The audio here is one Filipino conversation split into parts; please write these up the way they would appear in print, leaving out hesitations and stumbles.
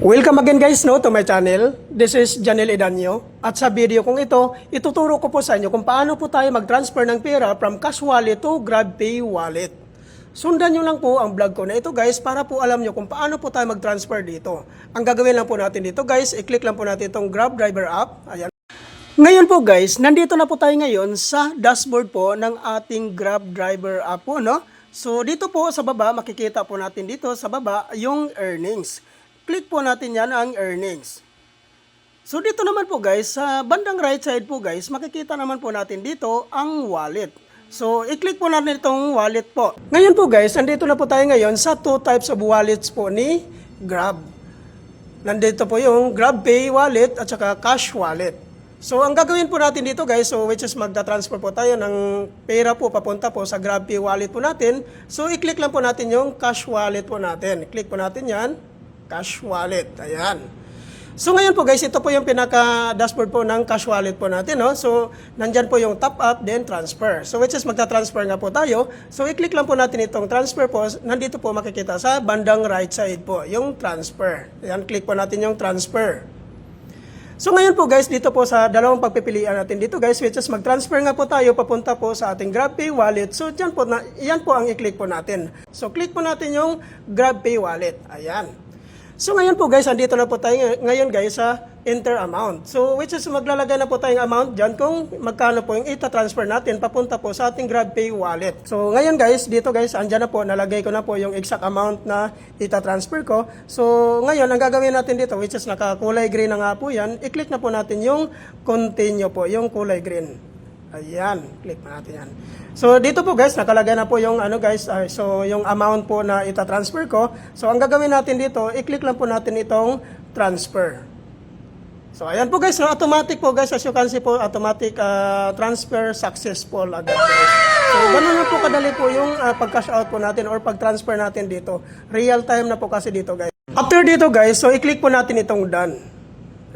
Welcome again guys to my channel. This is Janel Edanyo. At sa video kong ito, ituturo ko po sa inyo kung paano po tayo mag-transfer ng pera from cash wallet to GrabPay wallet. Sundan nyo lang po ang vlog ko na ito guys para po alam nyo kung paano po tayo mag-transfer dito. Ang gagawin lang po natin dito guys, i-click lang po natin itong Grab Driver app. Ayan. Ngayon po guys, nandito na po tayo ngayon sa dashboard po ng ating Grab Driver app po, no? So dito po sa baba, makikita po natin dito sa baba yung earnings. Click po natin yan ang earnings. So dito naman po guys, sa bandang right side po guys, makikita naman po natin dito ang wallet. So i-click po natin itong wallet po. Ngayon po guys, nandito na po tayo ngayon sa two types of wallets po ni Grab. Nandito po yung GrabPay wallet at saka cash wallet. So ang gagawin po natin dito guys, so which is magta-transfer po tayo ng pera po papunta po sa GrabPay wallet po natin. So i-click lang po natin yung cash wallet po natin. I-click po natin yan. Cash wallet. Ayan. So ngayon po guys, ito po yung pinaka-dashboard po ng cash wallet po natin. No? So nandyan po yung top up, then transfer. So which is magta-transfer nga po tayo. So i-click lang po natin itong transfer po. Nandito po makikita sa bandang right side po, yung transfer. Ayan, click po natin yung transfer. So ngayon po guys, dito po sa dalawang pagpipilian natin dito guys, which is mag-transfer nga po tayo papunta po sa ating GrabPay wallet. So yan po ang i-click po natin. So click po natin yung GrabPay wallet. Ayan. So ngayon po guys, andito na po tayo ngayon guys sa enter amount. So which is maglalagay na po tayong amount dyan kung magkano po yung ita-transfer natin papunta po sa ating GrabPay wallet. So ngayon guys, dito guys, andyan na po, nalagay ko na po yung exact amount na ita-transfer ko. So ngayon, ang gagawin natin dito, which is nakakulay green na nga po yan, i-click na po natin yung continue po, yung kulay green. Ayan, click na natin yan. So dito po guys, nakalagay na po yung ano guys, so yung amount po na ita-transfer ko. So ang gagawin natin dito, i-click lang po natin itong transfer. So ayan po guys, so automatic po guys, as you can see po, automatic transfer successful agad guys. So ganun na po kadali po yung pag-cash out po natin or pag-transfer natin dito. Real time na po kasi dito guys. After dito guys, so i-click po natin itong done.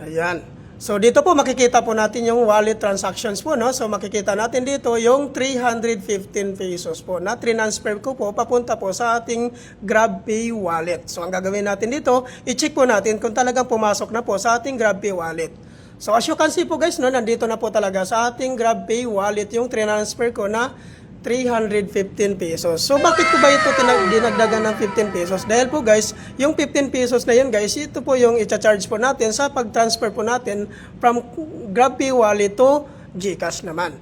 Ayan. So dito po makikita po natin yung wallet transactions po, no? So makikita natin dito yung 315 pesos po na transfer ko po papunta po sa ating GrabPay wallet. So ang gagawin natin dito, i-check po natin kung talagang pumasok na po sa ating GrabPay wallet. So as you can see po guys, no, nandito na po talaga sa ating GrabPay wallet yung transfer ko na 315 pesos. So bakit ko ba ito dinagdagan ng 15 pesos? Dahil po guys, yung 15 pesos na yun guys, ito po yung i-charge po natin sa pag-transfer po natin from GrabPay wallet to GCash naman.